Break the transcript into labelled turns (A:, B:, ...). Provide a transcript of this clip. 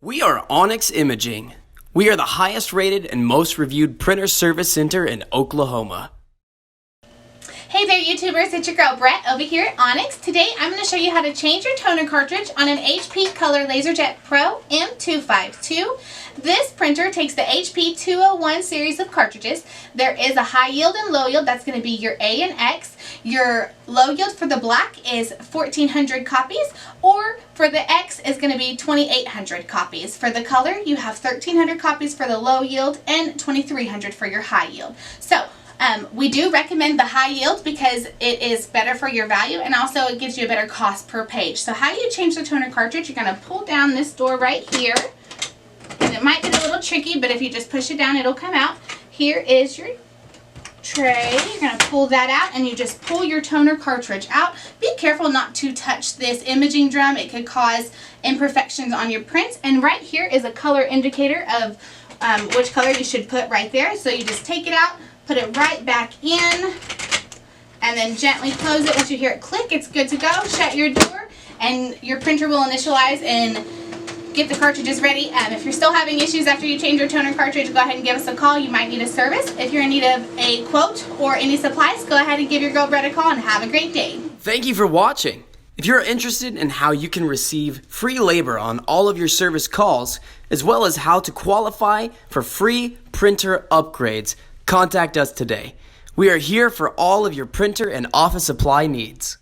A: We are Onyx Imaging. We are the highest rated and most reviewed printer service center in Oklahoma.
B: Hey there YouTubers, it's your girl Brett over here at Onyx. Today I'm going to show you how to change your toner cartridge on an HP Color LaserJet Pro M252. This printer takes the HP 201 series of cartridges. There is a high yield and low yield, that's going to be your A and X. Your low yield for the black is 1,400 copies, or for the X is going to be 2,800 copies. For the color, you have 1,300 copies for the low yield and 2,300 for your high yield. So, we do recommend the high yield because it is better for your value, and also it gives you a better cost per page. So how you change the toner cartridge, you're going to pull down this door right here. And it might get a little tricky, but if you just push it down, it'll come out. Here is your tray. You're going to pull that out and you just pull your toner cartridge out. Be careful not to touch this imaging drum. It could cause imperfections on your prints. And right here is a color indicator of which color you should put right there. So you just take it out, put it right back in, and then gently close it. Once you hear it click, it's good to go. Shut your door and your printer will initialize and get the cartridges ready. If you're still having issues after you change your toner cartridge, go ahead and give us a call. You might need a service. If you're in need of a quote or any supplies, go ahead and give your girl Brett a call, and have a great day.
A: Thank you for watching. If you're interested in how you can receive free labor on all of your service calls, as well as how to qualify for free printer upgrades, contact us today. We are here for all of your printer and office supply needs.